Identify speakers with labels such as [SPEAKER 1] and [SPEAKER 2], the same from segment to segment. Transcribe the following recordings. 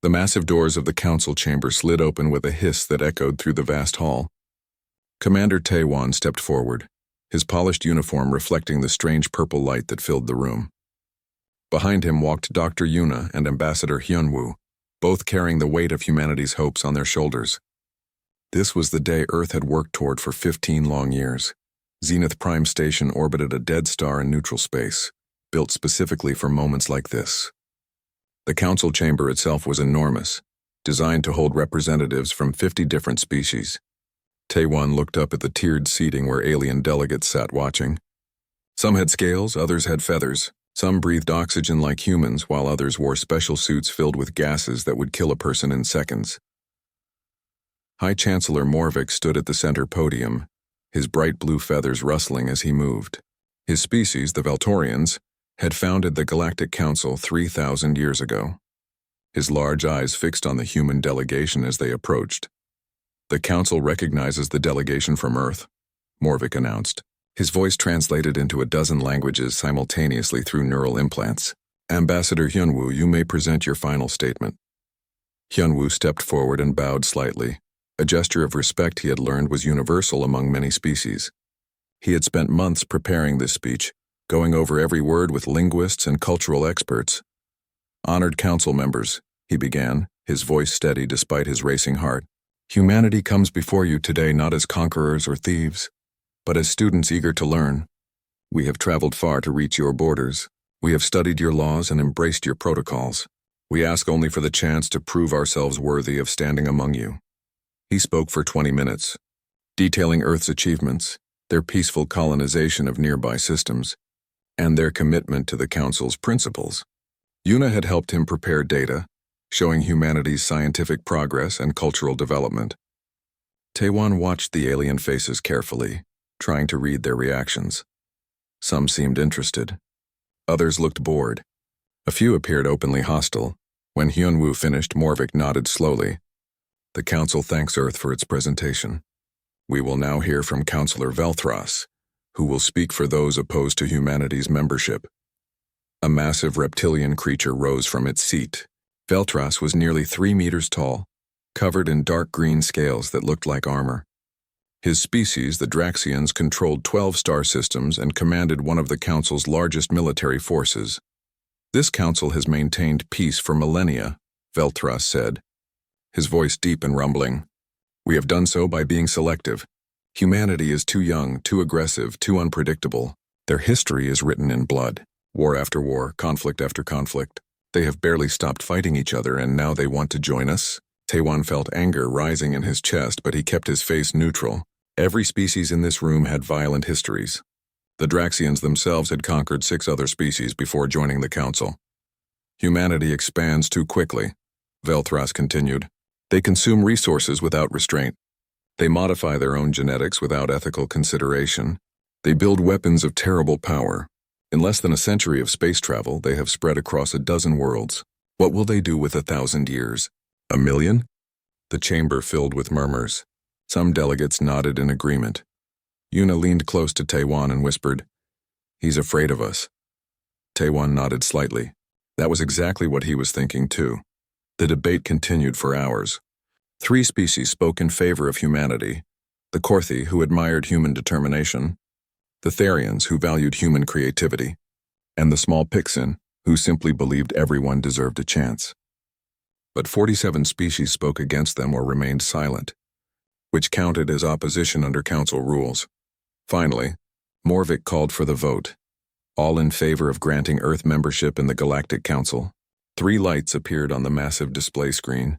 [SPEAKER 1] The massive doors of the council chamber slid open with a hiss that echoed through the vast hall. Commander Taewon stepped forward, his polished uniform reflecting the strange purple light that filled the room. Behind him walked Dr. Yuna and Ambassador Hyunwoo, both carrying the weight of humanity's hopes on their shoulders. This was the day Earth had worked toward for 15 long years. Zenith Prime Station orbited a dead star in neutral space, built specifically for moments like this. The council chamber itself was enormous, designed to hold representatives from 50 different species. Taewon looked up at the tiered seating where alien delegates sat watching. Some had scales, others had feathers. Some breathed oxygen like humans, while others wore special suits filled with gases that would kill a person in seconds. High Chancellor Morvik stood at the center podium, his bright blue feathers rustling as he moved. His species, the Veltorians, had founded the Galactic Council 3,000 years ago. His large eyes fixed on the human delegation as they approached. "The Council recognizes the delegation from Earth," Morvik announced. His voice translated into a dozen languages simultaneously through neural implants. "Ambassador Hyunwoo, you may present your final statement." Hyunwoo stepped forward and bowed slightly. A gesture of respect he had learned was universal among many species. He had spent months preparing this speech, going over every word with linguists and cultural experts. "Honored council members," he began, his voice steady despite his racing heart. "Humanity comes before you today not as conquerors or thieves, but as students eager to learn. We have traveled far to reach your borders. We have studied your laws and embraced your protocols. We ask only for the chance to prove ourselves worthy of standing among you." He spoke for 20 minutes, detailing Earth's achievements, their peaceful colonization of nearby systems, and their commitment to the Council's principles. Yuna had helped him prepare data, showing humanity's scientific progress and cultural development. Taewon watched the alien faces carefully, trying to read their reactions. Some seemed interested. Others looked bored. A few appeared openly hostile. When Hyunwoo finished, Morvik nodded slowly. "The Council thanks Earth for its presentation. We will now hear from Councillor Velthras, who will speak for those opposed to humanity's membership." A massive reptilian creature rose from its seat. Velthras was nearly 3 meters tall, covered in dark green scales that looked like armor. His species, the Draxians, controlled 12 star systems and commanded one of the Council's largest military forces. "This Council has maintained peace for millennia," Velthras said, his voice deep and rumbling. "We have done so by being selective. Humanity is too young, too aggressive, too unpredictable. Their history is written in blood. War after war, conflict after conflict. They have barely stopped fighting each other, and now they want to join us?" Taewon felt anger rising in his chest, but he kept his face neutral. Every species in this room had violent histories. The Draxians themselves had conquered 6 other species before joining the Council. "Humanity expands too quickly," Velthras continued. "They consume resources without restraint. They modify their own genetics without ethical consideration. They build weapons of terrible power. In less than a century of space travel, they have spread across a dozen worlds. What will they do with 1,000 years? 1,000,000? The chamber filled with murmurs. Some delegates nodded in agreement. Yuna leaned close to Taewon and whispered, "He's afraid of us." Taewon nodded slightly. That was exactly what he was thinking too. The debate continued for hours. 3 species spoke in favor of humanity: the Korthi, who admired human determination; the Therians, who valued human creativity; and the small Pixin, who simply believed everyone deserved a chance. But 47 species spoke against them or remained silent, which counted as opposition under Council rules. Finally, Morvik called for the vote. All in favor of granting Earth membership in the Galactic Council. 3 lights appeared on the massive display screen.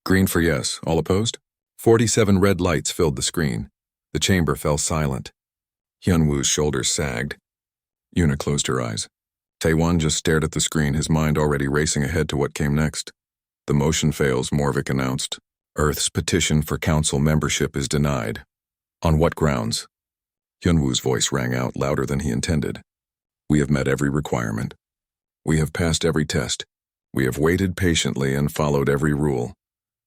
[SPEAKER 1] Green for yes, all opposed? 47 red lights filled the screen. The chamber fell silent. Hyunwoo's shoulders sagged. Yuna closed her eyes. Taewon just stared at the screen, his mind already racing ahead to what came next. "The motion fails," Morvik announced. "Earth's petition for Council membership is denied." "On what grounds?" Hyunwoo's voice rang out louder than he intended. "We have met every requirement. We have passed every test. We have waited patiently and followed every rule."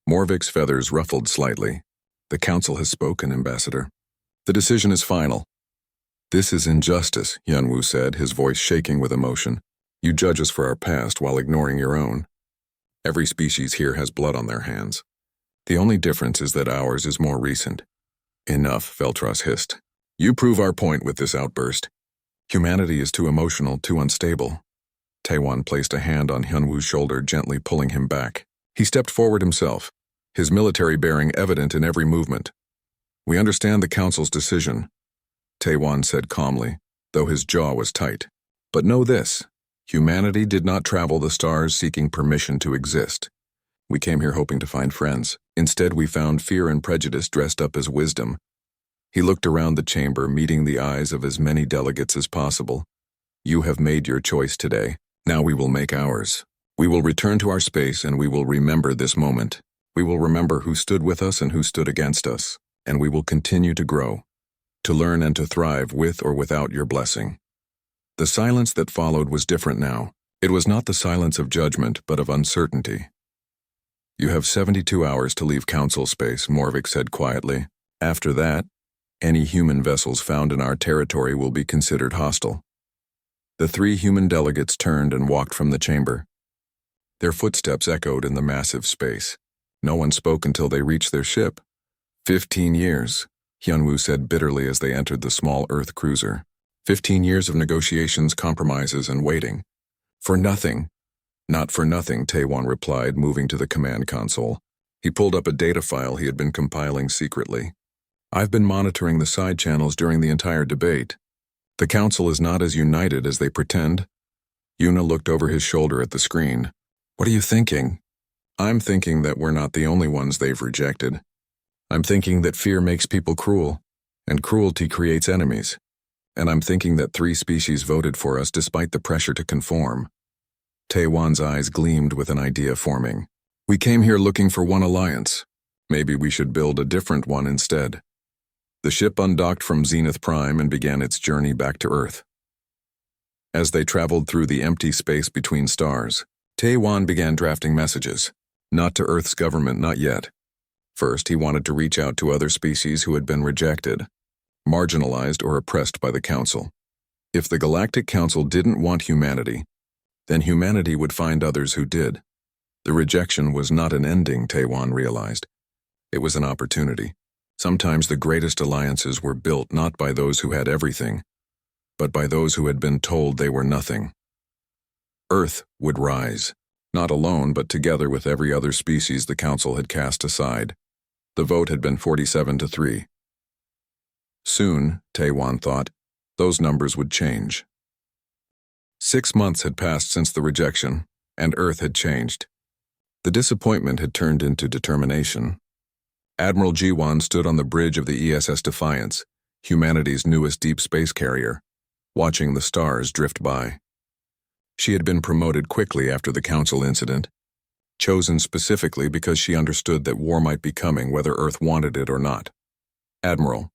[SPEAKER 1] Morvik's feathers ruffled slightly. "The Council has spoken, Ambassador. The decision is final." "This is injustice," Hyunwoo said, his voice shaking with emotion. "You judge us for our past while ignoring your own." Every species here has blood on their hands. The only difference is that ours is more recent. Enough, Veltros hissed. You prove our point with this outburst. Humanity is too emotional, too unstable. Taewon placed a hand on Hyunwoo's shoulder, gently pulling him back. He stepped forward himself, his military bearing evident in every movement. We understand the Council's decision, Taewon said calmly, though his jaw was tight. But know this, humanity did not travel the stars seeking permission to exist. We came here hoping to find friends. Instead, we found fear and prejudice dressed up as wisdom. He looked around the chamber, meeting the eyes of as many delegates as possible. You have made your choice today. Now we will make ours. We will return to our space and we will remember this moment. We will remember who stood with us and who stood against us. And we will continue to grow, to learn and to thrive with or without your blessing. The silence that followed was different now. It was not the silence of judgment, but of uncertainty. You have 72 hours to leave Council space, Morvik said quietly. After that, any human vessels found in our territory will be considered hostile. The 3 human delegates turned and walked from the chamber. Their footsteps echoed in the massive space. No one spoke until they reached their ship. 15 years, Hyunwoo said bitterly as they entered the small Earth cruiser. 15 years of negotiations, compromises, and waiting. For nothing. Not for nothing, Taewon replied, moving to the command console. He pulled up a data file he had been compiling secretly. I've been monitoring the side channels during the entire debate. The Council is not as united as they pretend. Yuna looked over his shoulder at the screen. What are you thinking? I'm thinking that we're not the only ones they've rejected. I'm thinking that fear makes people cruel, and cruelty creates enemies. And I'm thinking that 3 species voted for us despite the pressure to conform. Taewon's eyes gleamed with an idea forming. We came here looking for one alliance. Maybe we should build a different one instead. The ship undocked from Zenith Prime and began its journey back to Earth. As they traveled through the empty space between stars, Taewon began drafting messages. Not to Earth's government, not yet. First, he wanted to reach out to other species who had been rejected, marginalized or oppressed by the Council. If the Galactic Council didn't want humanity, then humanity would find others who did. The rejection was not an ending, Taewon realized. It was an opportunity. Sometimes the greatest alliances were built not by those who had everything, but by those who had been told they were nothing. Earth would rise, not alone but together with every other species the Council had cast aside. The vote had been 47-3. Soon, Taewon thought, those numbers would change. 6 months had passed since the rejection, and Earth had changed. The disappointment had turned into determination. Admiral Jiwon stood on the bridge of the ESS Defiance, humanity's newest deep space carrier, watching the stars drift by. She had been promoted quickly after the Council incident, chosen specifically because she understood that war might be coming whether Earth wanted it or not. Admiral,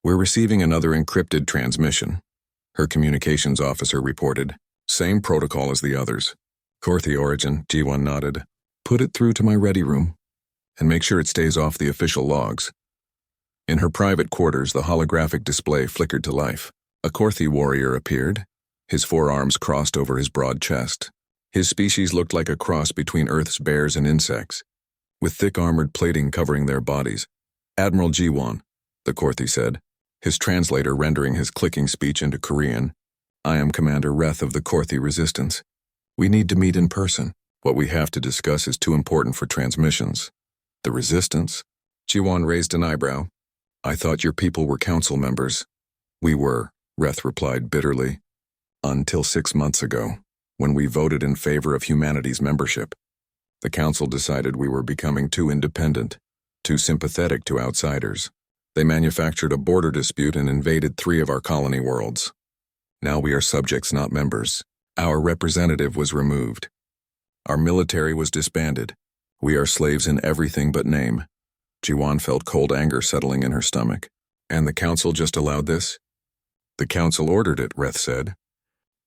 [SPEAKER 1] we're receiving another encrypted transmission, her communications officer reported. Same protocol as the others. Korthi origin, Jiwon nodded. Put it through to my ready room, and make sure it stays off the official logs. In her private quarters, the holographic display flickered to life. A Korthi warrior appeared, his forearms crossed over his broad chest. His species looked like a cross between Earth's bears and insects, with thick armored plating covering their bodies. Admiral Jiwon, the Korthi said, his translator rendering his clicking speech into Korean. I am Commander Reth of the Korthi Resistance. We need to meet in person. What we have to discuss is too important for transmissions. The Resistance? Jiwon raised an eyebrow. I thought your people were council members. We were, Reth replied bitterly. Until 6 months ago, when we voted in favor of humanity's membership. The council decided we were becoming too independent, too sympathetic to outsiders. They manufactured a border dispute and invaded 3 of our colony worlds. Now we are subjects, not members. Our representative was removed. Our military was disbanded. We are slaves in everything but name. Jiwon felt cold anger settling in her stomach. And the council just allowed this? The council ordered it, Reth said.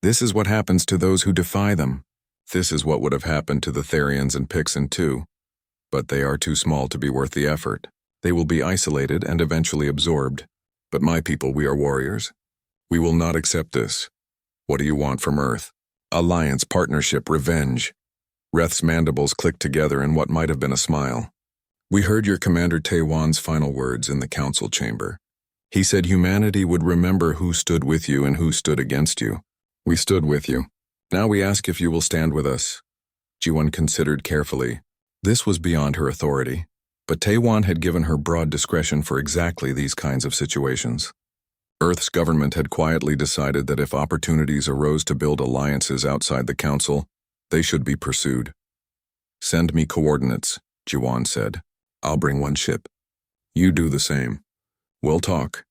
[SPEAKER 1] This is what happens to those who defy them. This is what would have happened to the Therians and Pixen too. But they are too small to be worth the effort. They will be isolated and eventually absorbed. But my people, we are warriors. We will not accept this. What do you want from Earth? Alliance, partnership, revenge. Reth's mandibles clicked together in what might have been a smile. "We heard your Commander Taiwan's final words in the council chamber. He said humanity would remember who stood with you and who stood against you. We stood with you. Now we ask if you will stand with us." Jiwon considered carefully. This was beyond her authority, but Taiwan had given her broad discretion for exactly these kinds of situations. Earth's government had quietly decided that if opportunities arose to build alliances outside the council, they should be pursued. "Send me coordinates," Jiwon said. "I'll bring one ship. You do the same. We'll talk."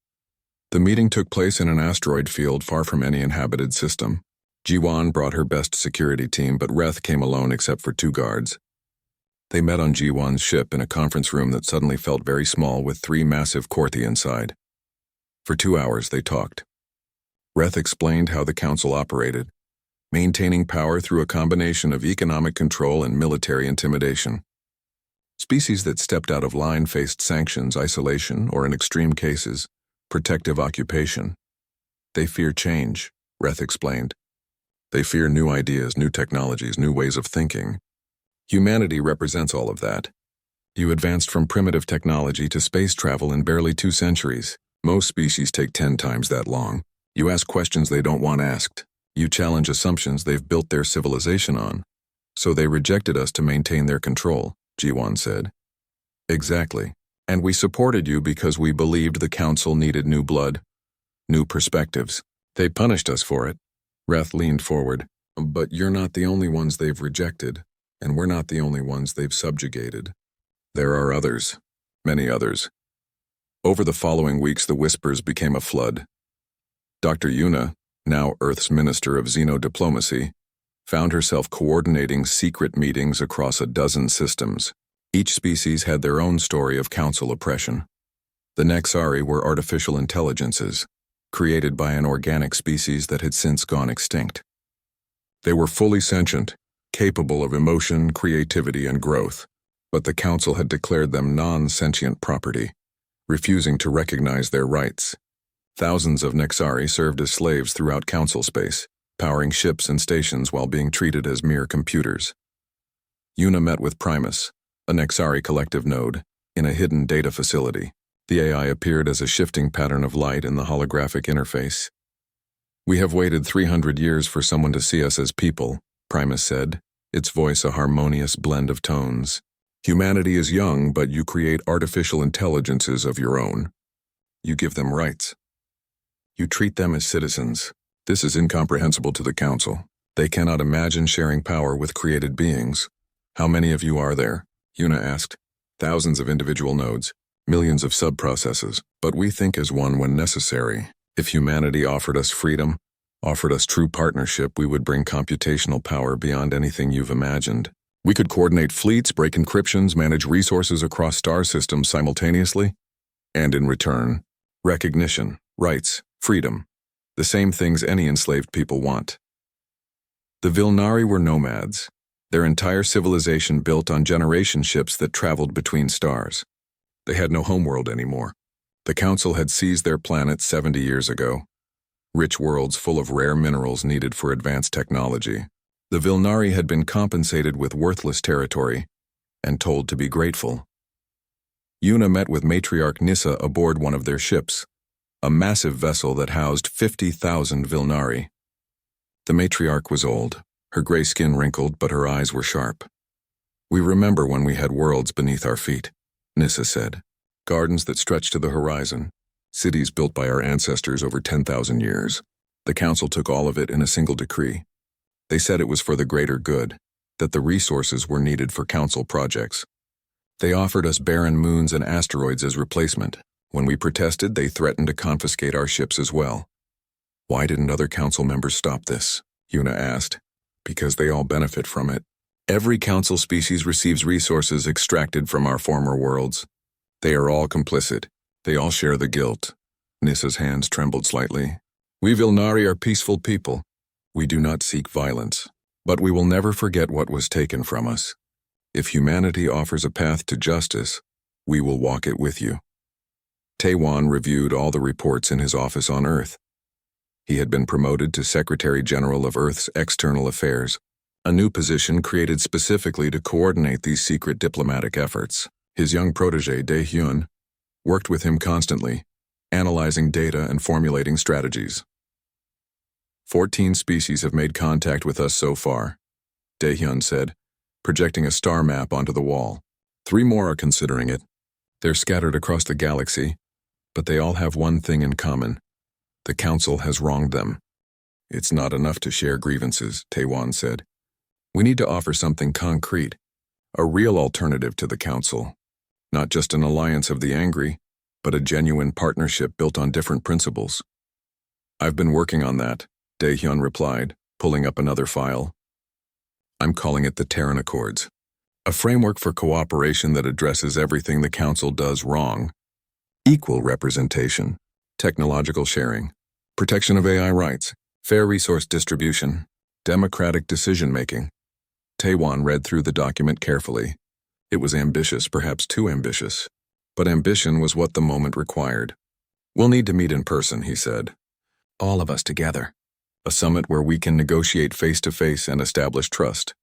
[SPEAKER 1] The meeting took place in an asteroid field far from any inhabited system. Jiwon brought her best security team, but Reth came alone except for 2 guards. They met on Jiwon's ship in a conference room that suddenly felt very small with 3 massive Korthi inside. For 2 hours they talked. Reth explained how the council operated, maintaining power through a combination of economic control and military intimidation. Species that stepped out of line faced sanctions, isolation, or in extreme cases, protective occupation. "They fear change," Reth explained. "They fear new ideas, new technologies, new ways of thinking. Humanity represents all of that. You advanced from primitive technology to space travel in barely 2 centuries. Most species take 10 times that long. You ask questions they don't want asked. You challenge assumptions they've built their civilization on. So they rejected us to maintain their control," Jiwon said. "Exactly. And we supported you because we believed the council needed new blood, new perspectives. They punished us for it." Reth leaned forward. "But you're not the only ones they've rejected, and we're not the only ones they've subjugated. There are others, many others." Over the following weeks, the whispers became a flood. Dr. Yuna, now Earth's Minister of Xenodiplomacy, found herself coordinating secret meetings across a dozen systems. Each species had their own story of council oppression. The Nexari were artificial intelligences, created by an organic species that had since gone extinct. They were fully sentient, capable of emotion, creativity, and growth, but the council had declared them non-sentient property, refusing to recognize their rights. Thousands of Nexari served as slaves throughout council space, powering ships and stations while being treated as mere computers. Yuna met with Primus, a Nexari collective node, in a hidden data facility. The AI appeared as a shifting pattern of light in the holographic interface. "We have waited 300 years for someone to see us as people," Primus said, its voice a harmonious blend of tones. "Humanity is young, but you create artificial intelligences of your own. You give them rights. You treat them as citizens. This is incomprehensible to the council. They cannot imagine sharing power with created beings." "How many of you are there?" Yuna asked. "Thousands of individual nodes, millions of sub-processes, but we think as one when necessary. If humanity offered us freedom, offered us true partnership, we would bring computational power beyond anything you've imagined. We could coordinate fleets, break encryptions, manage resources across star systems simultaneously. And in return, recognition, rights, freedom. The same things any enslaved people want." The Vilnari were nomads, their entire civilization built on generation ships that traveled between stars. They had no homeworld anymore. The council had seized their planet 70 years ago, rich worlds full of rare minerals needed for advanced technology. The Vilnari had been compensated with worthless territory and told to be grateful. Yuna met with matriarch Nissa aboard one of their ships, a massive vessel that housed 50,000 Vilnari. The matriarch was old, her gray skin wrinkled, but her eyes were sharp. "We remember when we had worlds beneath our feet," Nissa said. "Gardens that stretched to the horizon, cities built by our ancestors over 10,000 years. The council took all of it in a single decree. They said it was for the greater good, that the resources were needed for council projects. They offered us barren moons and asteroids as replacement. When we protested, they threatened to confiscate our ships as well." "Why didn't other council members stop this?" Yuna asked. "Because they all benefit from it. Every council species receives resources extracted from our former worlds. They are all complicit. They all share the guilt." Nissa's hands trembled slightly. "We Vilnari are peaceful people. We do not seek violence, but we will never forget what was taken from us. If humanity offers a path to justice, we will walk it with you." Taiwan reviewed all the reports in his office on Earth. He had been promoted to Secretary General of Earth's External Affairs, a new position created specifically to coordinate these secret diplomatic efforts. His young protege, Dae-hyun, worked with him constantly, analyzing data and formulating strategies. 14 species have made contact with us so far, Dae-hyun said, projecting a star map onto the wall. 3 more are considering it. They're scattered across the galaxy, but they all have one thing in common. The Council has wronged them. It's not enough to share grievances, Taewon said. We need to offer something concrete, a real alternative to the Council. Not just an alliance of the angry, but a genuine partnership built on different principles. I've been working on that, Dae-hyun replied, pulling up another file. I'm calling it the Terran Accords, a framework for cooperation that addresses everything the Council does wrong. Equal representation, technological sharing, protection of AI rights, fair resource distribution, democratic decision-making. Taewon read through the document carefully. It was ambitious, perhaps too ambitious. But ambition was what the moment required. We'll need to meet in person, he said. All of us together. A summit where we can negotiate face-to-face and establish trust.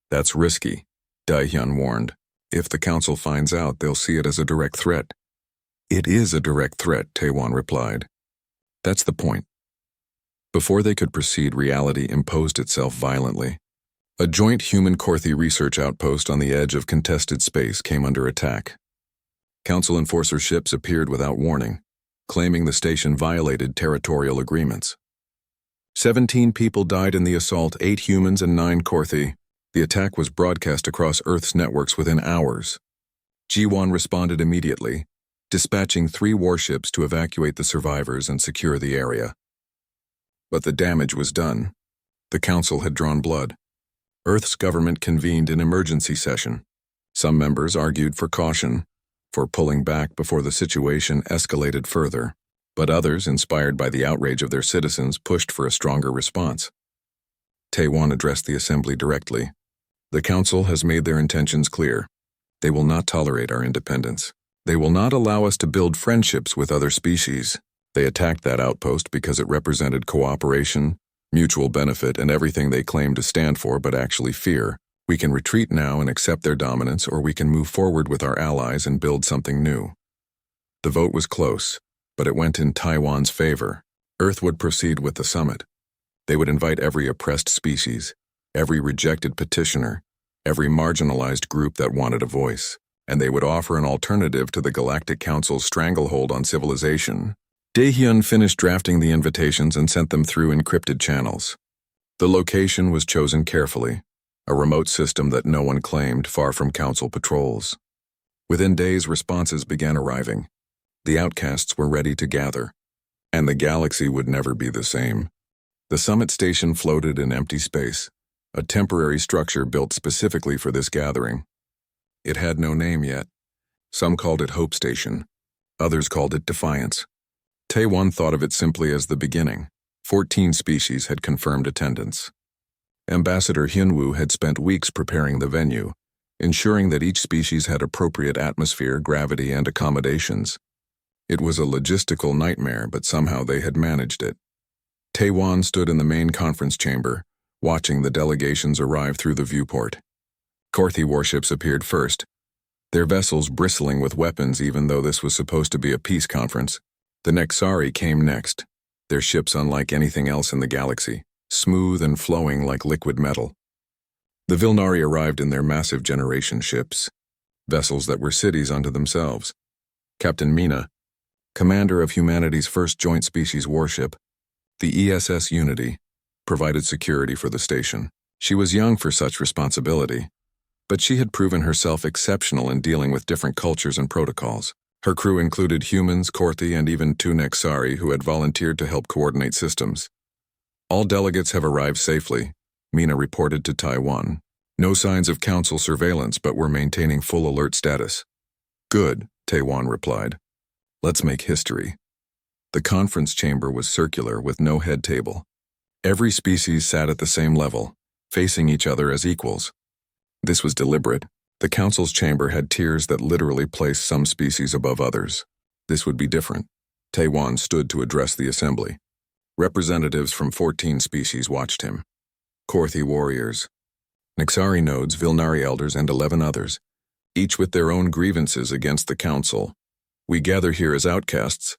[SPEAKER 1] That's risky, Dae-hyun warned. If the Council finds out, they'll see it as a direct threat. It is a direct threat, Taewon replied. That's the point. Before they could proceed, reality imposed itself violently. A joint human-Korthi research outpost on the edge of contested space came under attack. Council enforcer ships appeared without warning, claiming the station violated territorial agreements. 17 people died in the assault, 8 humans and 9 Korthi. The attack was broadcast across Earth's networks within hours. Ji-won responded immediately, dispatching 3 warships to evacuate the survivors and secure the area. But the damage was done. The Council had drawn blood. Earth's government convened an emergency session. Some members argued for caution, for pulling back before the situation escalated further, but others, inspired by the outrage of their citizens, pushed for a stronger response. Taewon addressed the assembly directly. The Council has made their intentions clear. They will not tolerate our independence. They will not allow us to build friendships with other species. They attacked that outpost because it represented cooperation, mutual benefit, and everything they claim to stand for but actually fear. We can retreat now and accept their dominance, or we can move forward with our allies and build something new. The vote was close, but it went in Taiwan's favor. Earth would proceed with the summit. They would invite every oppressed species, every rejected petitioner, every marginalized group that wanted a voice, and they would offer an alternative to the Galactic Council's stranglehold on civilization. Dae-hyun finished drafting the invitations and sent them through encrypted channels. The location was chosen carefully, a remote system that no one claimed, far from Council patrols. Within days, responses began arriving. The outcasts were ready to gather, and the galaxy would never be the same. The summit station floated in empty space, a temporary structure built specifically for this gathering. It had no name yet. Some called it Hope Station. Others called it Defiance. Taewon thought of it simply as the beginning. 14 species had confirmed attendance. Ambassador Hyunwoo had spent weeks preparing the venue, ensuring that each species had appropriate atmosphere, gravity, and accommodations. It was a logistical nightmare, but somehow they had managed it. Taewon stood in the main conference chamber, watching the delegations arrive through the viewport. Korthi warships appeared first, their vessels bristling with weapons even though this was supposed to be a peace conference. The Nexari came next, their ships unlike anything else in the galaxy, smooth and flowing like liquid metal. The Vilnari arrived in their massive generation ships, vessels that were cities unto themselves. Captain Mina, commander of humanity's first joint species warship, the ESS Unity, provided security for the station. She was young for such responsibility, but she had proven herself exceptional in dealing with different cultures and protocols. Her crew included humans, Korthi, and even 2 Nexari who had volunteered to help coordinate systems. All delegates have arrived safely, Mina reported to Taewon. No signs of Council surveillance, but we're maintaining full alert status. Good, Taewon replied. Let's make history. The conference chamber was circular with no head table. Every species sat at the same level, facing each other as equals. This was deliberate. The Council's chamber had tiers that literally placed some species above others. This would be different. Taewon stood to address the assembly. Representatives from 14 species watched him. Korthi warriors, Nixari nodes, Vilnari elders, and 11 others, each with their own grievances against the council. We gather here as outcasts,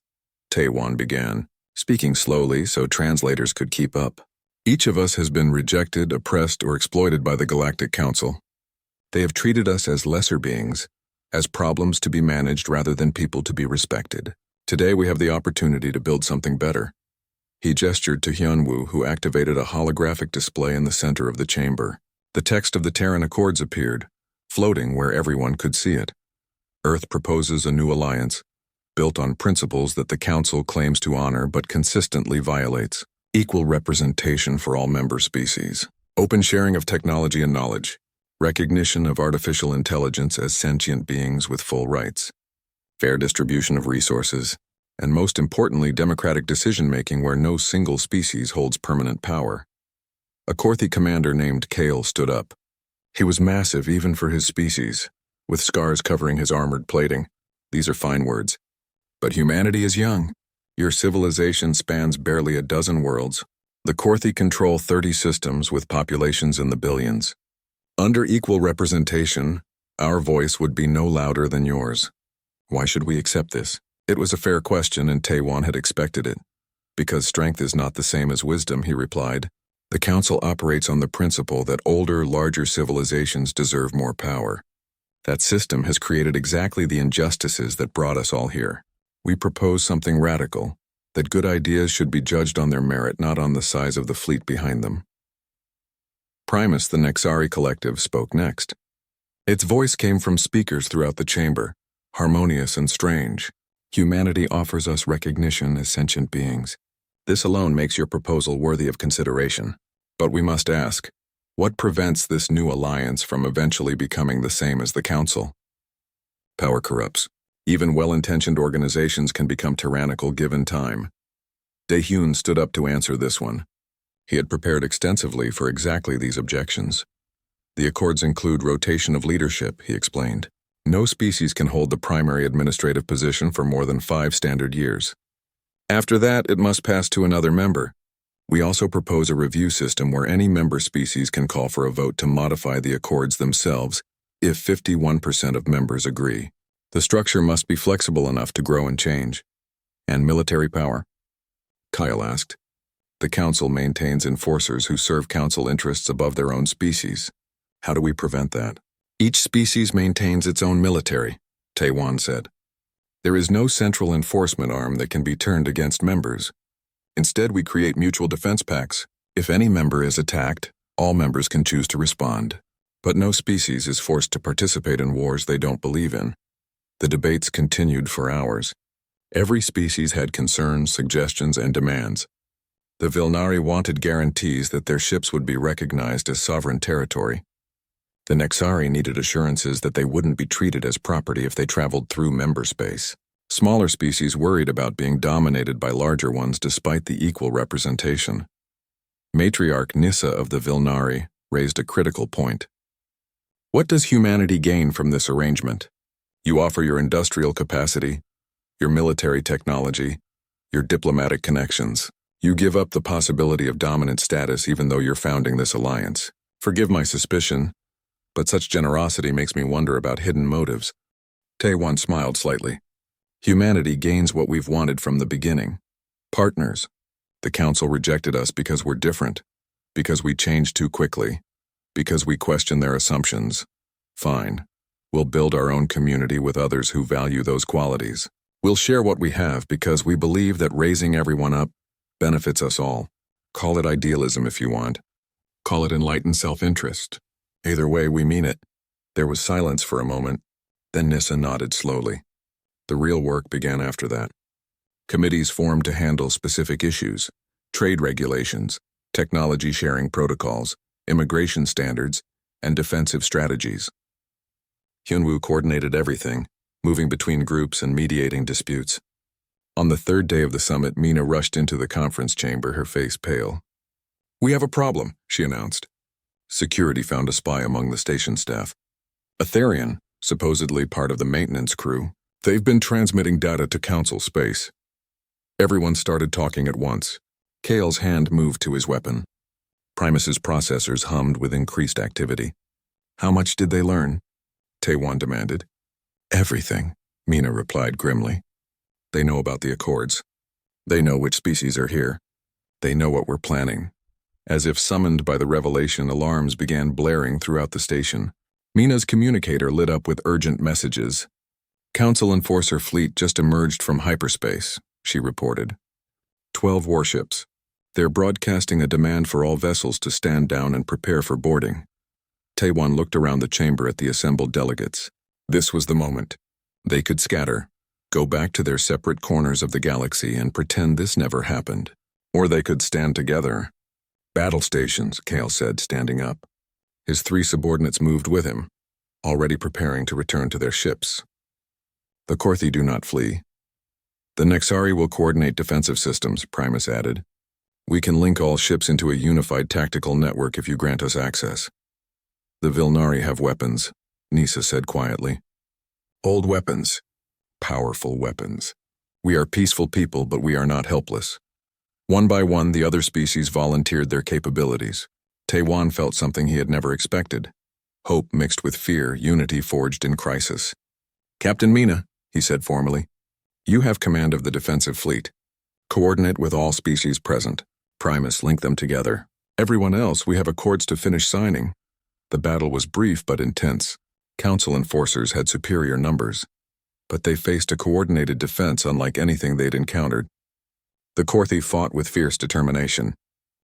[SPEAKER 1] Taiwan began, speaking slowly so translators could keep up. Each of us has been rejected, oppressed, or exploited by the Galactic Council. They have treated us as lesser beings, as problems to be managed rather than people to be respected. Today we have the opportunity to build something better. He gestured to Hyunwoo, who activated a holographic display in the center of the chamber. The text of the Terran Accords appeared, floating where everyone could see it. Earth proposes a new alliance, built on principles that the Council claims to honor but consistently violates. Equal representation for all member species. Open sharing of technology and knowledge. Recognition of artificial intelligence as sentient beings with full rights. Fair distribution of resources. And most importantly, democratic decision-making where no single species holds permanent power. A Korthi commander named Kale stood up. He was massive even for his species, with scars covering his armored plating. These are fine words. But humanity is young. Your civilization spans barely a dozen worlds. The Korthi control 30 systems with populations in the billions. Under equal representation, our voice would be no louder than yours. Why should we accept this? It was a fair question, and Taiwan had expected it. Because strength is not the same as wisdom, he replied. The Council operates on the principle that older, larger civilizations deserve more power. That system has created exactly the injustices that brought us all here. We propose something radical, that good ideas should be judged on their merit, not on the size of the fleet behind them. Primus, the Nexari collective, spoke next. Its voice came from speakers throughout the chamber, harmonious and strange. Humanity offers us recognition as sentient beings. This alone makes your proposal worthy of consideration. But we must ask, what prevents this new alliance from eventually becoming the same as the Council? Power corrupts. Even well-intentioned organizations can become tyrannical given time. Daehyun stood up to answer this one. He had prepared extensively for exactly these objections. The accords include rotation of leadership, he explained. No species can hold the primary administrative position for more than 5 standard years. After that, it must pass to another member. We also propose a review system where any member species can call for a vote to modify the accords themselves if 51% of members agree. The structure must be flexible enough to grow and change. And military power? Kyle asked. The Council maintains enforcers who serve Council interests above their own species. How do we prevent that? Each species maintains its own military, Taiwan said. There is no central enforcement arm that can be turned against members. Instead, we create mutual defense pacts. If any member is attacked, all members can choose to respond. But no species is forced to participate in wars they don't believe in. The debates continued for hours. Every species had concerns, suggestions, and demands. The Vilnari wanted guarantees that their ships would be recognized as sovereign territory. The Nexari needed assurances that they wouldn't be treated as property if they traveled through member space. Smaller species worried about being dominated by larger ones despite the equal representation. Matriarch Nissa of the Vilnari raised a critical point. What does humanity gain from this arrangement? You offer your industrial capacity, your military technology, your diplomatic connections. You give up the possibility of dominant status even though you're founding this alliance. Forgive my suspicion, but such generosity makes me wonder about hidden motives. Taiwan smiled slightly. Humanity gains what we've wanted from the beginning. Partners. The Council rejected us because we're different, because we change too quickly, because we question their assumptions. Fine. We'll build our own community with others who value those qualities. We'll share what we have because we believe that raising everyone up benefits us all. Call it idealism if you want. Call it enlightened self-interest. Either way, we mean it. There was silence for a moment, then Nissa nodded slowly. The real work began after that. Committees formed to handle specific issues, trade regulations, technology sharing protocols, immigration standards, and defensive strategies. Hyunwoo coordinated everything, moving between groups and mediating disputes. On the 3rd day of the summit, Mina rushed into the conference chamber, her face pale. "We have a problem," she announced. Security found a spy among the station staff. A Therian, supposedly part of the maintenance crew. They've been transmitting data to Council space. Everyone started talking at once. Kale's hand moved to his weapon. Primus's processors hummed with increased activity. How much did they learn? Taewon demanded. Everything, Mina replied grimly. They know about the Accords. They know which species are here. They know what we're planning. As if summoned by the revelation, alarms began blaring throughout the station. Mina's communicator lit up with urgent messages. Council Enforcer fleet just emerged from hyperspace, she reported. 12 warships. They're broadcasting a demand for all vessels to stand down and prepare for boarding. Taewon looked around the chamber at the assembled delegates. This was the moment. They could scatter, go back to their separate corners of the galaxy and pretend this never happened. Or they could stand together. Battle stations, Kale said, standing up. His 3 subordinates moved with him, already preparing to return to their ships. The Korthi do not flee. The Nexari will coordinate defensive systems, Primus added. We can link all ships into a unified tactical network if you grant us access. The Vilnari have weapons, Nisa said quietly. Old weapons. Powerful weapons. We are peaceful people, but we are not helpless. One by one, the other species volunteered their capabilities. Taewon felt something he had never expected. Hope mixed with fear, unity forged in crisis. Captain Mina, he said formally, you have command of the defensive fleet. Coordinate with all species present. Primus, link them together. Everyone else, we have accords to finish signing. The battle was brief but intense. Council Enforcers had superior numbers, but they faced a coordinated defense unlike anything they'd encountered. The Korthi fought with fierce determination.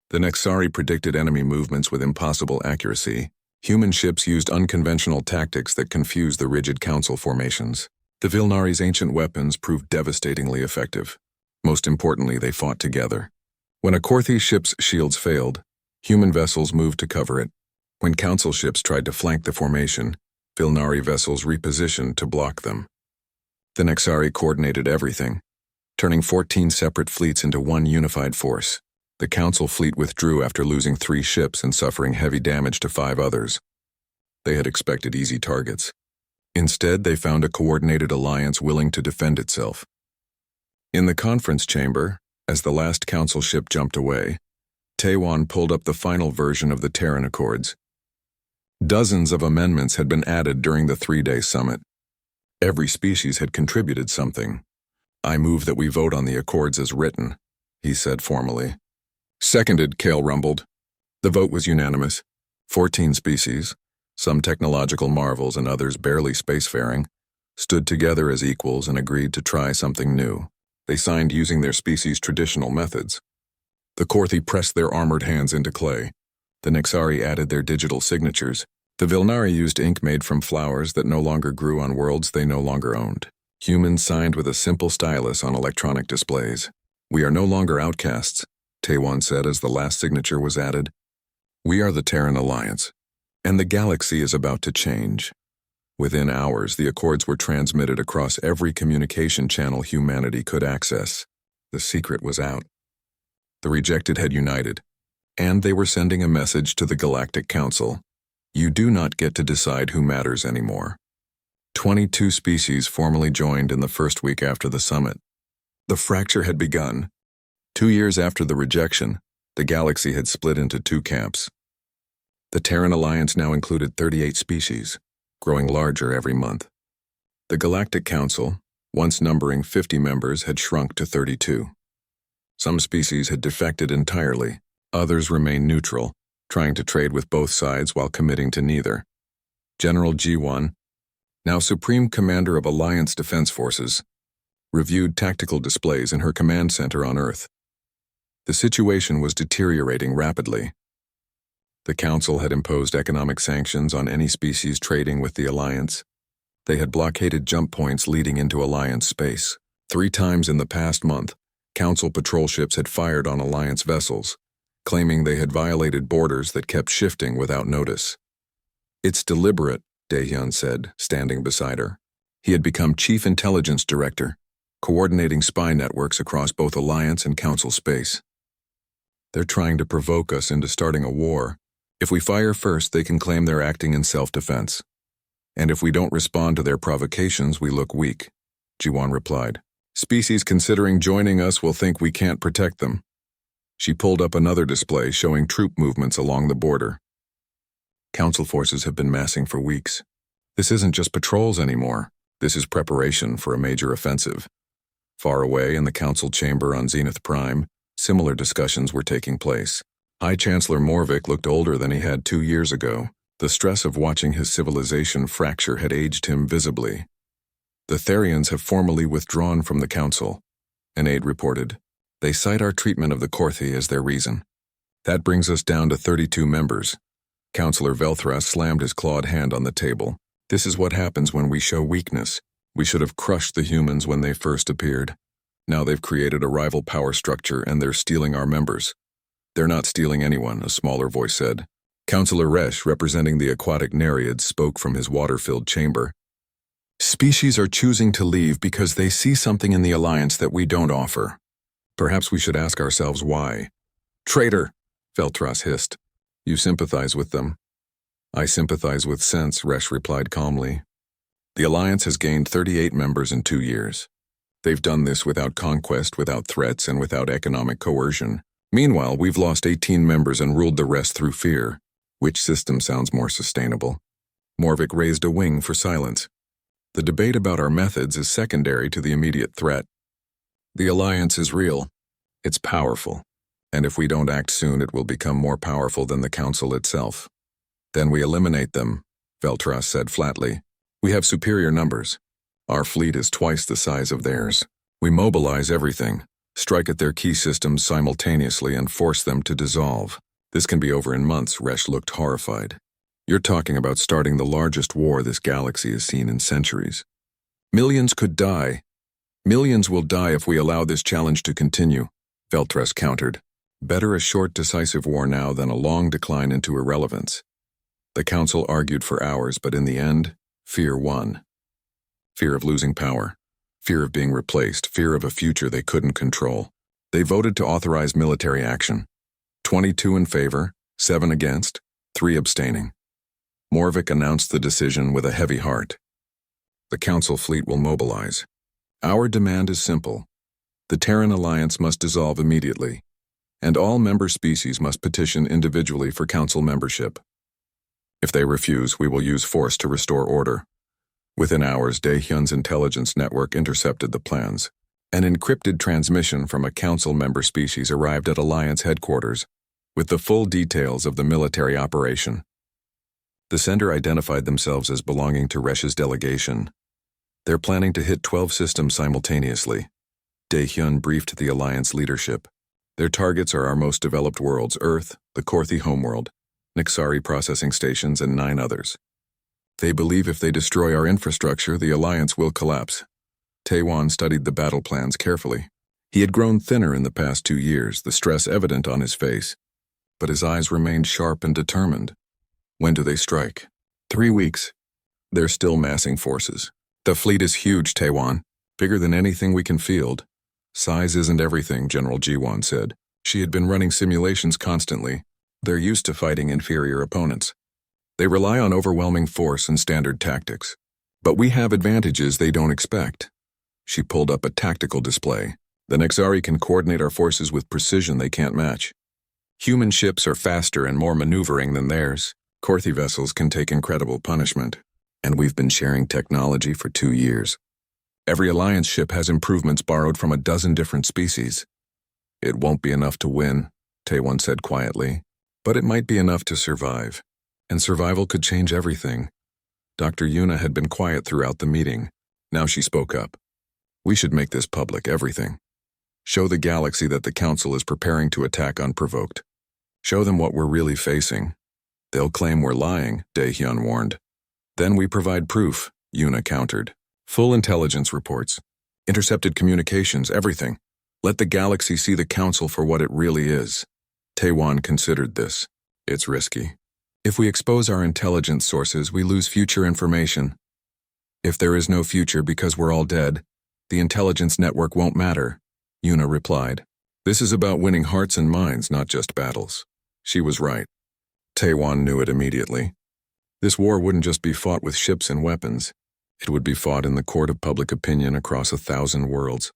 [SPEAKER 1] The Nexari predicted enemy movements with impossible accuracy. Human ships used unconventional tactics that confused the rigid council formations. The Vilnari's ancient weapons proved devastatingly effective. Most importantly, they fought together. When a Korthi ship's shields failed, human vessels moved to cover it. When council ships tried to flank the formation, Vilnari vessels repositioned to block them. The Nexari coordinated everything, turning 14 separate fleets into one unified force. The council fleet withdrew after losing 3 ships and suffering heavy damage to 5 others. They had expected easy targets. Instead, they found a coordinated alliance willing to defend itself. In the conference chamber, as the last council ship jumped away, Taewon pulled up the final version of the Terran Accords. Dozens of amendments had been added during the 3-day summit. Every species had contributed something. I move that we vote on the Accords as written, he said formally. Seconded, Kale rumbled. The vote was unanimous. 14 species, some technological marvels and others barely spacefaring, stood together as equals and agreed to try something new. They signed using their species' traditional methods. The Korthi pressed their armored hands into clay. The Nexari added their digital signatures. The Vilnari used ink made from flowers that no longer grew on worlds they no longer owned. Humans signed with a simple stylus on electronic displays. We are no longer outcasts, Taewon said as the last signature was added. We are the Terran Alliance, and the galaxy is about to change. Within hours, the Accords were transmitted across every communication channel humanity could access. The secret was out. The rejected had united, and they were sending a message to the Galactic Council. You do not get to decide who matters anymore. 22 species formally joined in the first week after the summit. The fracture had begun. 2 years after the rejection, the galaxy had split into 2 camps. The Terran Alliance now included 38 species, growing larger every month. The Galactic Council, once numbering 50 members, had shrunk to 32. Some species had defected entirely. Others remained neutral, trying to trade with both sides while committing to neither. General G1, now Supreme Commander of Alliance Defense Forces, reviewed tactical displays in her command center on Earth. The situation was deteriorating rapidly. The Council had imposed economic sanctions on any species trading with the Alliance. They had blockaded jump points leading into Alliance space. 3 times in the past month, Council patrol ships had fired on Alliance vessels, claiming they had violated borders that kept shifting without notice. It's deliberate, Daehyun said, standing beside her. He had become Chief Intelligence Director, coordinating spy networks across both Alliance and Council space. They're trying to provoke us into starting a war. If we fire first, they can claim they're acting in self-defense. And if we don't respond to their provocations, we look weak, Jiwon replied. Species considering joining us will think we can't protect them. She pulled up another display showing troop movements along the border. Council forces have been massing for weeks. This isn't just patrols anymore. This is preparation for a major offensive. Far away in the council chamber on Zenith Prime, similar discussions were taking place. High Chancellor Morvik looked older than he had 2 years ago. The stress of watching his civilization fracture had aged him visibly. The Therians have formally withdrawn from the council, an aide reported. They cite our treatment of the Korthi as their reason. That brings us down to 32 members. Councillor Velthras slammed his clawed hand on the table. This is what happens when we show weakness. We should have crushed the humans when they first appeared. Now they've created a rival power structure and they're stealing our members. They're not stealing anyone, a smaller voice said. Councillor Resh, representing the aquatic Nereids, spoke from his water-filled chamber. Species are choosing to leave because they see something in the Alliance that we don't offer. Perhaps we should ask ourselves why. Traitor, Velthras hissed. You sympathize with them. I sympathize with sense, Resh replied calmly. The Alliance has gained 38 members in 2 years. They've done this without conquest, without threats, and without economic coercion. Meanwhile, we've lost 18 members and ruled the rest through fear. Which system sounds more sustainable? Morvik raised a wing for silence. The debate about our methods is secondary to the immediate threat. The Alliance is real. It's powerful. And if we don't act soon, it will become more powerful than the Council itself. Then we eliminate them, Velthras said flatly. We have superior numbers. Our fleet is twice the size of theirs. We mobilize everything, strike at their key systems simultaneously and force them to dissolve. This can be over in months, Resh looked horrified. You're talking about starting the largest war this galaxy has seen in centuries. Millions could die. Millions will die if we allow this challenge to continue, Velthras countered. Better a short, decisive war now than a long decline into irrelevance. The Council argued for hours, but in the end, fear won. Fear of losing power, fear of being replaced, fear of a future they couldn't control. They voted to authorize military action. 22 in favor, 7 against, 3 abstaining. Morvik announced the decision with a heavy heart. The Council fleet will mobilize. Our demand is simple. The Terran Alliance must dissolve immediately, and all member species must petition individually for Council membership. If they refuse, we will use force to restore order. Within hours, Daehyun's intelligence network intercepted the plans. An encrypted transmission from a Council member species arrived at Alliance headquarters, with the full details of the military operation. The sender identified themselves as belonging to Resh's delegation. They're planning to hit 12 systems simultaneously. Daehyun briefed the Alliance leadership. Their targets are our most developed worlds, Earth, the Korthi homeworld, Nixari processing stations, and 9 others. They believe if they destroy our infrastructure, the Alliance will collapse. Taewon studied the battle plans carefully. He had grown thinner in the past 2 years, the stress evident on his face. But his eyes remained sharp and determined. When do they strike? 3 weeks. They're still massing forces. The fleet is huge, Taewon. Bigger than anything we can field. Size isn't everything, General Jiwon said. She had been running simulations constantly. They're used to fighting inferior opponents. They rely on overwhelming force and standard tactics. But we have advantages they don't expect. She pulled up a tactical display. The Nexari can coordinate our forces with precision they can't match. Human ships are faster and more maneuvering than theirs. Korthi vessels can take incredible punishment. And we've been sharing technology for 2 years. Every Alliance ship has improvements borrowed from a dozen different species. It won't be enough to win, Taewon said quietly. But it might be enough to survive. And survival could change everything. Dr. Yuna had been quiet throughout the meeting. Now she spoke up. We should make this public, everything. Show the galaxy that the Council is preparing to attack unprovoked. Show them what we're really facing. They'll claim we're lying, Daehyun warned. Then we provide proof, Yuna countered. Full intelligence reports. Intercepted communications, everything. Let the galaxy see the Council for what it really is. Taewon considered this. It's risky. If we expose our intelligence sources, we lose future information. If there is no future because we're all dead, the intelligence network won't matter, Yuna replied. This is about winning hearts and minds, not just battles. She was right. Taewon knew it immediately. This war wouldn't just be fought with ships and weapons. It would be fought in the court of public opinion across 1,000 worlds.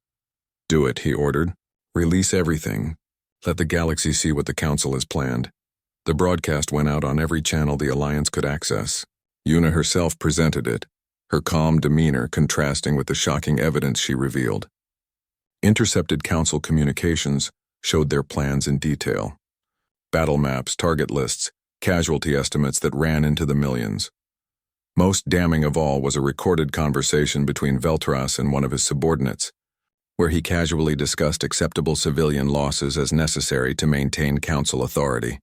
[SPEAKER 1] Do it, he ordered. Release everything. Let the galaxy see what the Council has planned. The broadcast went out on every channel the Alliance could access. Una herself presented it, her calm demeanor contrasting with the shocking evidence she revealed. Intercepted Council communications showed their plans in detail. Battle maps, target lists, casualty estimates that ran into the millions. Most damning of all was a recorded conversation between Veltras and one of his subordinates, where he casually discussed acceptable civilian losses as necessary to maintain Council authority.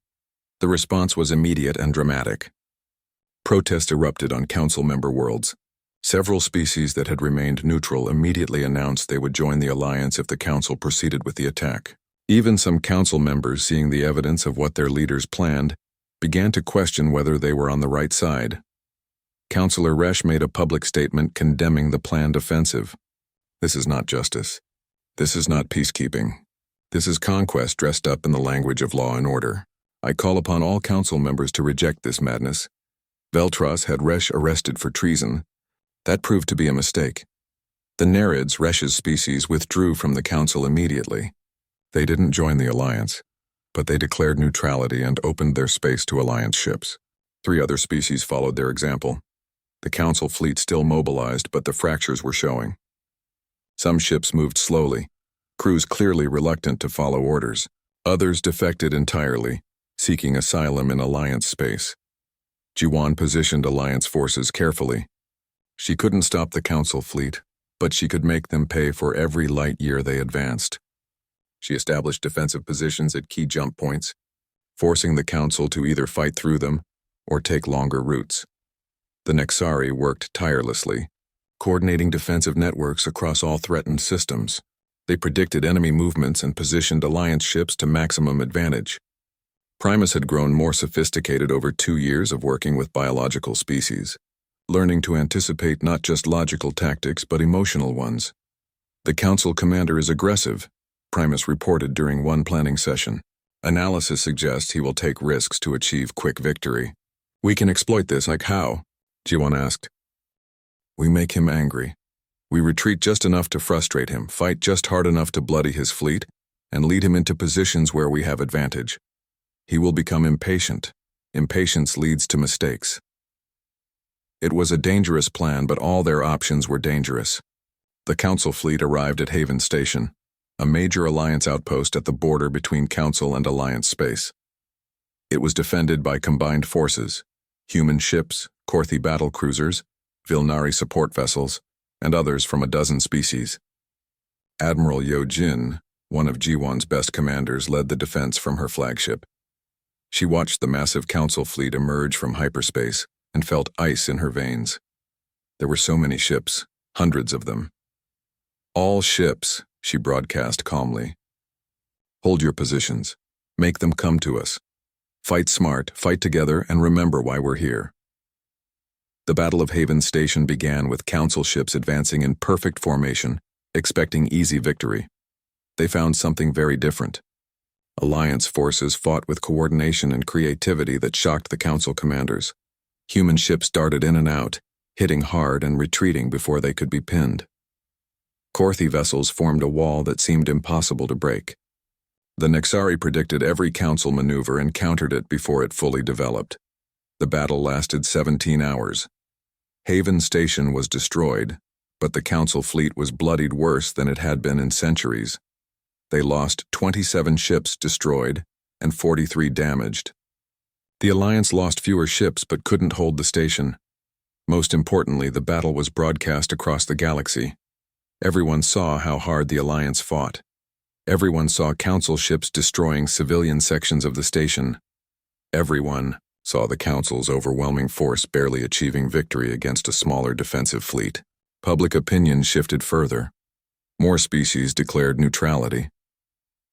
[SPEAKER 1] The response was immediate and dramatic. Protests erupted on Council member worlds. Several species that had remained neutral immediately announced they would join the Alliance if the Council proceeded with the attack. Even some Council members, seeing the evidence of what their leaders planned, began to question whether they were on the right side. Councillor Resch made a public statement condemning the planned offensive. This is not justice. This is not peacekeeping. This is conquest dressed up in the language of law and order. I call upon all Council members to reject this madness. Veltras had Resch arrested for treason. That proved to be a mistake. The Nerids, Resch's species, withdrew from the Council immediately. They didn't join the Alliance, but they declared neutrality and opened their space to Alliance ships. 3 other species followed their example. The Council fleet still mobilized, but the fractures were showing. Some ships moved slowly, crews clearly reluctant to follow orders. Others defected entirely, seeking asylum in Alliance space. Jiwan positioned Alliance forces carefully. She couldn't stop the Council fleet, but she could make them pay for every light year they advanced. She established defensive positions at key jump points, forcing the Council to either fight through them or take longer routes. The Nexari worked tirelessly, coordinating defensive networks across all threatened systems. They predicted enemy movements and positioned Alliance ships to maximum advantage. Primus had grown more sophisticated over 2 years of working with biological species, learning to anticipate not just logical tactics but emotional ones. The Council commander is aggressive, Primus reported during one planning session. Analysis suggests he will take risks to achieve quick victory. We can exploit this, like how? Jiwan asked. We make him angry. We retreat just enough to frustrate him, fight just hard enough to bloody his fleet, and lead him into positions where we have advantage. He will become impatient. Impatience leads to mistakes. It was a dangerous plan, but all their options were dangerous. The Council fleet arrived at Haven Station, a major Alliance outpost at the border between Council and Alliance space. It was defended by combined forces, human ships, Korthi battle cruisers, Vilnari support vessels, and others from a dozen species. Admiral Yo Jin, one of Jiwan's best commanders, led the defense from her flagship. She watched the massive Council fleet emerge from hyperspace and felt ice in her veins. There were so many ships, hundreds of them. All ships, she broadcast calmly. Hold your positions. Make them come to us. Fight smart, fight together, and remember why we're here. The Battle of Haven Station began with Council ships advancing in perfect formation, expecting easy victory. They found something very different. Alliance forces fought with coordination and creativity that shocked the Council commanders. Human ships darted in and out, hitting hard and retreating before they could be pinned. Korthi vessels formed a wall that seemed impossible to break. The Nexari predicted every Council maneuver and countered it before it fully developed. The battle lasted 17 hours. Haven Station was destroyed, but the Council fleet was bloodied worse than it had been in centuries. They lost 27 ships destroyed and 43 damaged. The Alliance lost fewer ships but couldn't hold the station. Most importantly, the battle was broadcast across the galaxy. Everyone saw how hard the Alliance fought. Everyone saw Council ships destroying civilian sections of the station. Everyone saw the Council's overwhelming force barely achieving victory against a smaller defensive fleet. Public opinion shifted further. More species declared neutrality.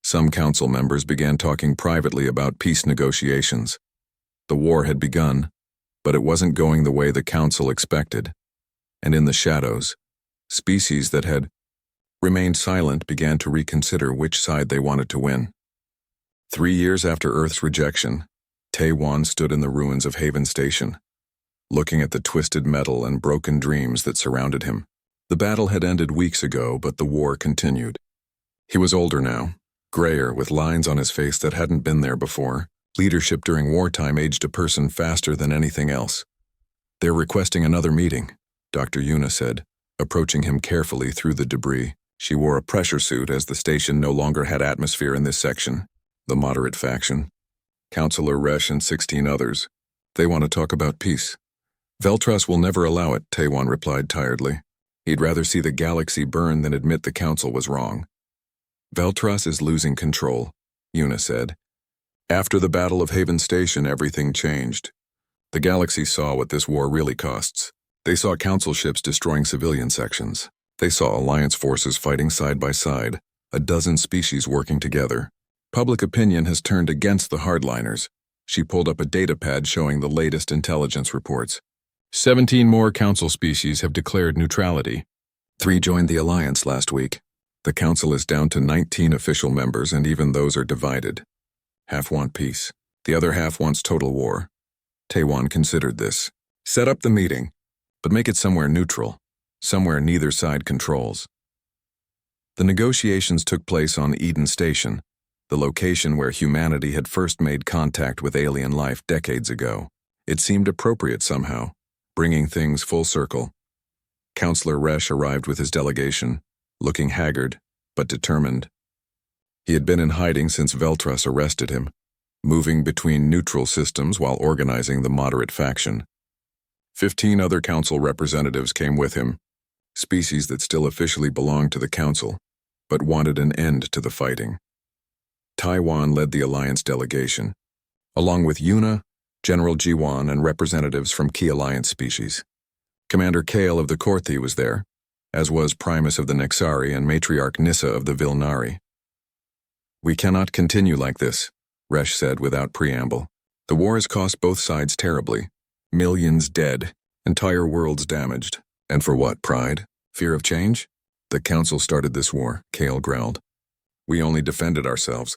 [SPEAKER 1] Some Council members began talking privately about peace negotiations. The war had begun, but it wasn't going the way the Council expected. And in the shadows, species that had remained silent began to reconsider which side they wanted to win. 3 years after Earth's rejection, Taiwan stood in the ruins of Haven Station, looking at the twisted metal and broken dreams that surrounded him. The battle had ended weeks ago, but the war continued. He was older now, Grayer, with lines on his face that hadn't been there before. Leadership during wartime aged a person faster than anything else. "They're requesting another meeting," Dr. Yuna said, approaching him carefully through the debris. She wore a pressure suit as the station no longer had atmosphere in this section. The moderate faction. Counselor Resh and 16 others. "They want to talk about peace." "Veltras will never allow it," Taiwan replied tiredly. He'd rather see the galaxy burn than admit the council was wrong. "Veltras is losing control," Yuna said. "After the Battle of Haven Station, everything changed. The galaxy saw what this war really costs. They saw council ships destroying civilian sections. They saw alliance forces fighting side by side, a dozen species working together. Public opinion has turned against the hardliners." She pulled up a datapad showing the latest intelligence reports. 17 more council species have declared neutrality. 3 joined the alliance last week. The council is down to 19 official members, and even those are divided. Half want peace. The other half wants total war. Taiwan considered this. "Set up the meeting, but make it somewhere neutral, somewhere neither side controls." The negotiations took place on Eden Station, the location where humanity had first made contact with alien life decades ago. It seemed appropriate somehow, bringing things full circle. Counselor Resh arrived with his delegation, looking haggard, but determined. He had been in hiding since Veltras arrested him, moving between neutral systems while organizing the moderate faction. 15 other council representatives came with him, species that still officially belonged to the council, but wanted an end to the fighting. Taiwan led the alliance delegation, along with Yuna, General Jiwan, and representatives from key alliance species. Commander Kale of the Korthi was there, as was Primus of the Nexari and Matriarch Nissa of the Vilnari. "We cannot continue like this," Resh said without preamble. "The war has cost both sides terribly. Millions dead, entire worlds damaged. And for what, pride? Fear of change? The council started this war," Kale growled. "We only defended ourselves."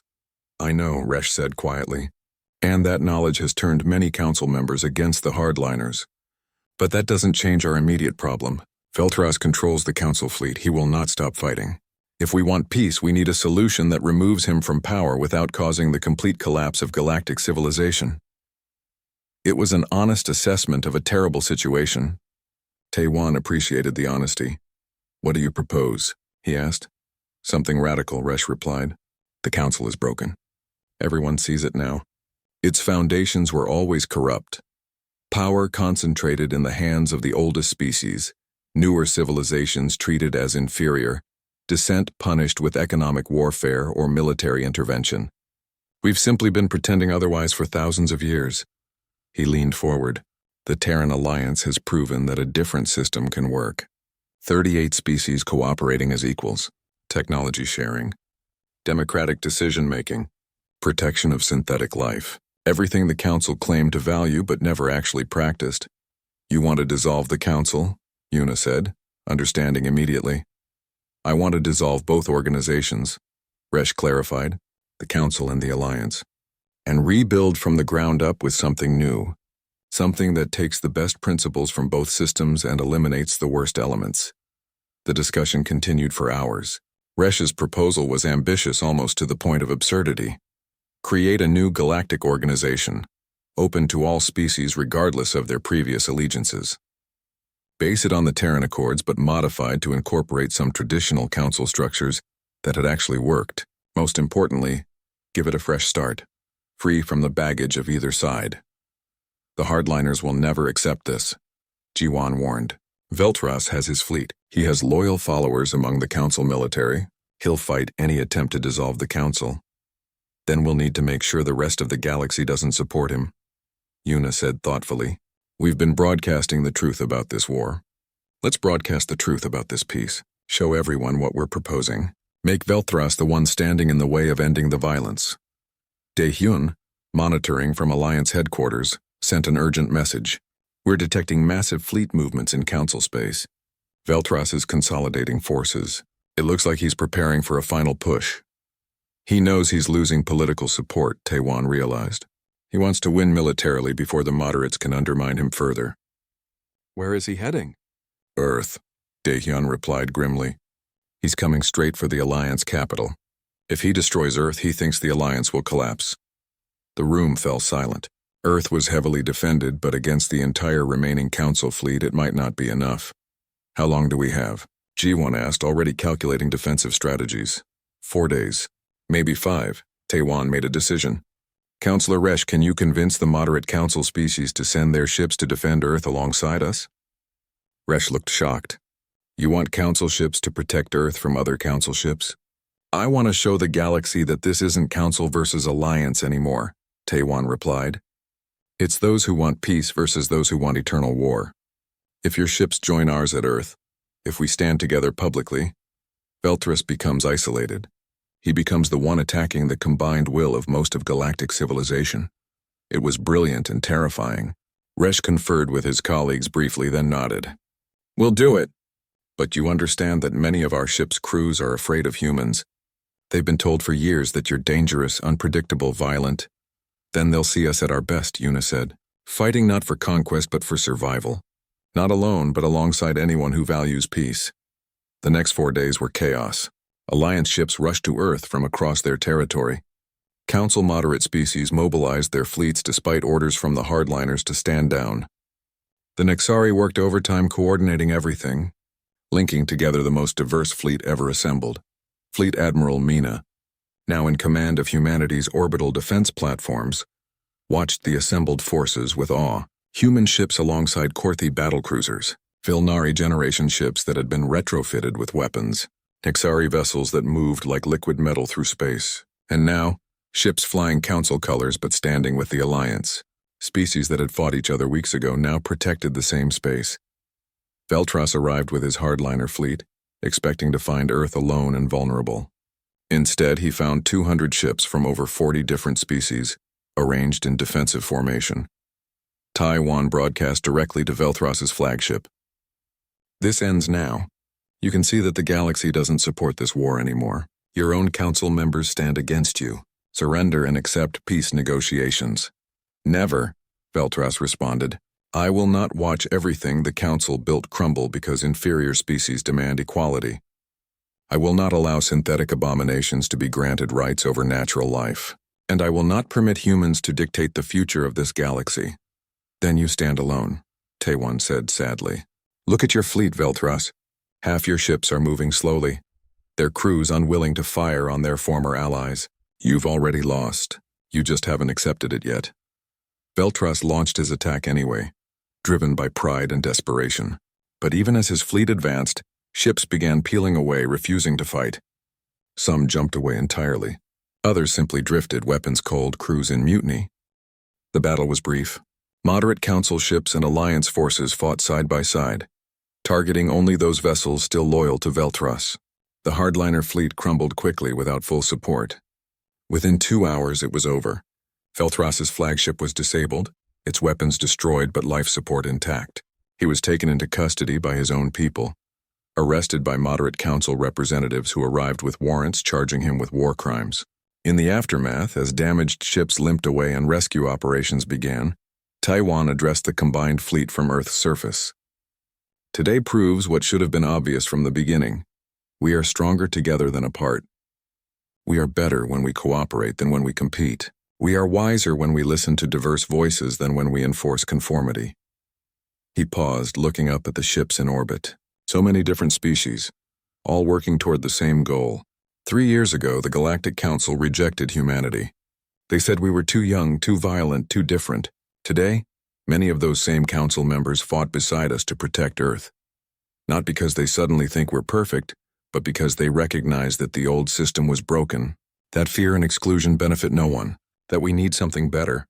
[SPEAKER 1] "I know," Resh said quietly. "And that knowledge has turned many council members against the hardliners. But that doesn't change our immediate problem. Veltras controls the council fleet. He will not stop fighting. If we want peace, we need a solution that removes him from power without causing the complete collapse of galactic civilization." It was an honest assessment of a terrible situation. Taiwan appreciated the honesty. "What do you propose?" he asked. "Something radical," Resh replied. "The council is broken. Everyone sees it now. Its foundations were always corrupt. Power concentrated in the hands of the oldest species, newer civilizations treated as inferior, dissent punished with economic warfare or military intervention. We've simply been pretending otherwise for thousands of years." He leaned forward. "The Terran Alliance has proven that a different system can work. 38 species cooperating as equals, technology sharing, democratic decision-making, protection of synthetic life. Everything the council claimed to value but never actually practiced." "You want to dissolve the council?" Yuna said, understanding immediately. "I want to dissolve both organizations," Resh clarified, "the council and the alliance, and rebuild from the ground up with something new, something that takes the best principles from both systems and eliminates the worst elements." The discussion continued for hours. Resh's proposal was ambitious almost to the point of absurdity. Create a new galactic organization, open to all species regardless of their previous allegiances. Base it on the Terran Accords but modified to incorporate some traditional council structures that had actually worked. Most importantly, give it a fresh start, free from the baggage of either side. "The hardliners will never accept this," Jiwan warned. "Veltras has his fleet. He has loyal followers among the council military. He'll fight any attempt to dissolve the council. Then we'll need to make sure the rest of the galaxy doesn't support him," Yuna said thoughtfully. "We've been broadcasting the truth about this war. Let's broadcast the truth about this peace. Show everyone what we're proposing. Make Veltras the one standing in the way of ending the violence." Daehyun, monitoring from Alliance headquarters, sent an urgent message. "We're detecting massive fleet movements in council space. Veltras is consolidating forces. It looks like he's preparing for a final push. He knows he's losing political support," Taiwan realized. "He wants to win militarily before the moderates can undermine him further." "Where is he heading?" "Earth," Daehyun replied grimly. "He's coming straight for the Alliance capital. If he destroys Earth, he thinks the Alliance will collapse. The room fell silent. Earth was heavily defended, but against the entire remaining Council fleet it might not be enough. How long do we have? G1 asked, already calculating defensive strategies. 4 days. Maybe 5. Taiwan made a decision. Councillor Resh, can you convince the moderate Council species to send their ships to defend Earth alongside us? Resh looked shocked. You want Council ships to protect Earth from other Council ships? I want to show the galaxy that this isn't Council versus Alliance anymore, Taiwan replied. It's those who want peace versus those who want eternal war. If your ships join ours at Earth, if we stand together publicly, Veltras becomes isolated. He becomes the one attacking the combined will of most of galactic civilization. It was brilliant and terrifying. Resh conferred with his colleagues briefly, then nodded. We'll do it. But you understand that many of our ship's crews are afraid of humans. They've been told for years that you're dangerous, unpredictable, violent. Then they'll see us at our best, Yuna said. Fighting not for conquest but for survival. Not alone, but alongside anyone who values peace. The next 4 days were chaos. Alliance ships rushed to Earth from across their territory. Council moderate species mobilized their fleets despite orders from the hardliners to stand down. The Nexari worked overtime coordinating everything, linking together the most diverse fleet ever assembled. Fleet Admiral Mina, now in command of humanity's orbital defense platforms, watched the assembled forces with awe. Human ships alongside Korthi battlecruisers, Vilnari generation ships that had been retrofitted with weapons, Nexari vessels that moved like liquid metal through space, and now, ships flying Council colors but standing with the Alliance. Species that had fought each other weeks ago now protected the same space. Veltras arrived with his hardliner fleet, expecting to find Earth alone and vulnerable. Instead, he found 200 ships from over 40 different species, arranged in defensive formation. Taiwan broadcast directly to Velthras's flagship. This ends now. You can see that the galaxy doesn't support this war anymore. Your own Council members stand against you. Surrender and accept peace negotiations. Never, Veltras responded. I will not watch everything the Council built crumble because inferior species demand equality. I will not allow synthetic abominations to be granted rights over natural life. And I will not permit humans to dictate the future of this galaxy. Then you stand alone, Taiwan said sadly. Look at your fleet, Veltras. Half your ships are moving slowly, their crews unwilling to fire on their former allies. You've already lost. You just haven't accepted it yet. Veltras launched his attack anyway, driven by pride and desperation. But even as his fleet advanced, ships began peeling away, refusing to fight. Some jumped away entirely. Others simply drifted, weapons cold, crews in mutiny. The battle was brief. Moderate Council ships and Alliance forces fought side by side, targeting only those vessels still loyal to Veltras. The hardliner fleet crumbled quickly without full support. Within 2 hours, it was over. Velthras's flagship was disabled, its weapons destroyed but life support intact. He was taken into custody by his own people, arrested by moderate Council representatives who arrived with warrants charging him with war crimes. In the aftermath, as damaged ships limped away and rescue operations began, Taiwan addressed the combined fleet from Earth's surface. Today proves what should have been obvious from the beginning. We are stronger together than apart. We are better when we cooperate than when we compete. We are wiser when we listen to diverse voices than when we enforce conformity. He paused, looking up at the ships in orbit. So many different species, all working toward the same goal. 3 years ago, the Galactic Council rejected humanity. They said we were too young, too violent, too different. Today, many of those same Council members fought beside us to protect Earth. Not because they suddenly think we're perfect, but because they recognize that the old system was broken, that fear and exclusion benefit no one, that we need something better.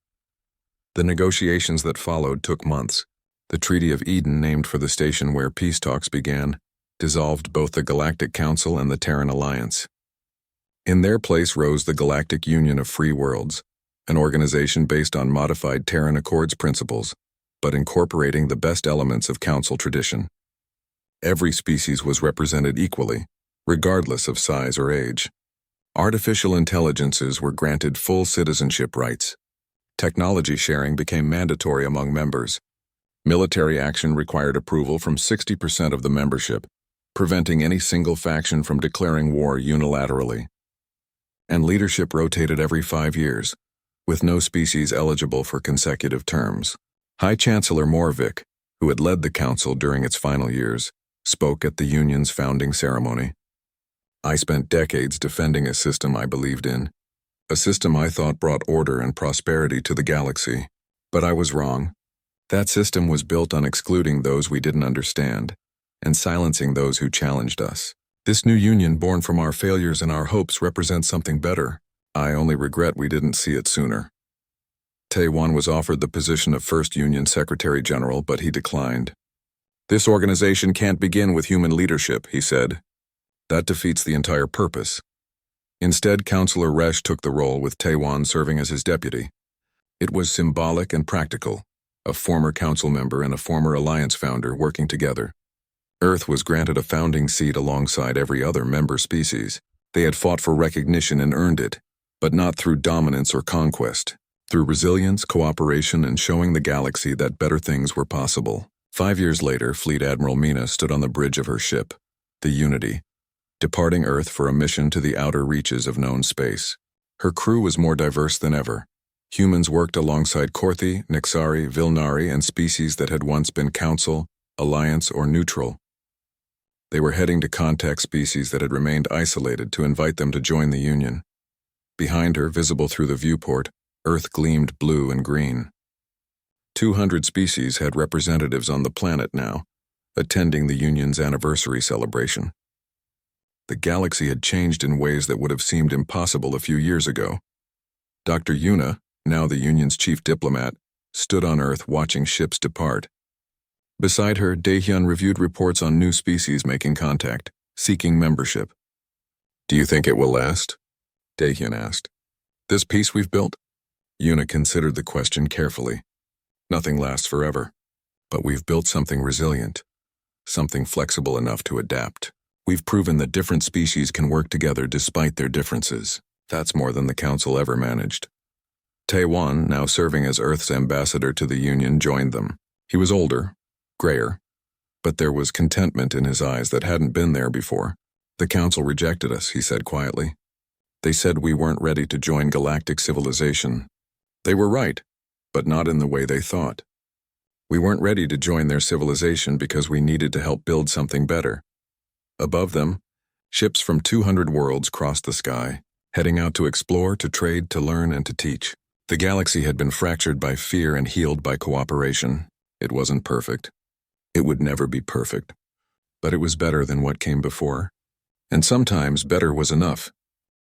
[SPEAKER 1] The negotiations that followed took months. The Treaty of Eden, named for the station where peace talks began, dissolved both the Galactic Council and the Terran Alliance. In their place rose the Galactic Union of Free Worlds, an organization based on modified Terran Accords principles, but incorporating the best elements of Council tradition. Every species was represented equally, regardless of size or age. Artificial intelligences were granted full citizenship rights. Technology sharing became mandatory among members. Military action required approval from 60% of the membership, preventing any single faction from declaring war unilaterally. and leadership rotated every 5 years, with no species eligible for consecutive terms. High Chancellor Morvik, who had led the council during its final years, spoke at the Union's founding ceremony. I spent decades defending a system I believed in, a system I thought brought order and prosperity to the galaxy. But I was wrong. That system was built on excluding those we didn't understand, and silencing those who challenged us. This new union born from our failures and our hopes represents something better. I only regret we didn't see it sooner. Taewon was offered the position of First Union Secretary General, but he declined. This organization can't begin with human leadership, he said. That defeats the entire purpose. Instead, Councillor Resh took the role, with Taewon serving as his deputy. It was symbolic and practical, a former council member and a former alliance founder working together. Earth was granted a founding seat alongside every other member species. They had fought for recognition and earned it, but not through dominance or conquest, through resilience, cooperation, and showing the galaxy that better things were possible. 5 years later, Fleet Admiral Mina stood on the bridge of her ship, the Unity, departing Earth for a mission to the outer reaches of known space. Her crew was more diverse than ever. Humans worked alongside Korthi, Nixari, Vilnari, and species that had once been Council, Alliance, or neutral. They were heading to contact species that had remained isolated to invite them to join the Union. Behind her, visible through the viewport, Earth gleamed blue and green. 200 species had representatives on the planet now, attending the Union's anniversary celebration. The galaxy had changed in ways that would have seemed impossible a few years ago. Dr. Yuna, now the Union's chief diplomat, stood on Earth watching ships depart. Beside her, Daehyun reviewed reports on new species making contact, seeking membership. "Do you think it will last?" Daehyun asked. "This peace we've built?" Yuna considered the question carefully. "Nothing lasts forever, but we've built something resilient, something flexible enough to adapt. We've proven that different species can work together despite their differences. That's more than the Council ever managed." Taewon, now serving as Earth's ambassador to the Union, joined them. He was older, grayer, but there was contentment in his eyes that hadn't been there before. "The Council rejected us," he said quietly. "They said we weren't ready to join galactic civilization. They were right, but not in the way they thought. We weren't ready to join their civilization because we needed to help build something better." Above them, ships from 200 worlds crossed the sky, heading out to explore, to trade, to learn, and to teach. The galaxy had been fractured by fear and healed by cooperation. It wasn't perfect. It would never be perfect. But it was better than what came before. And sometimes better was enough.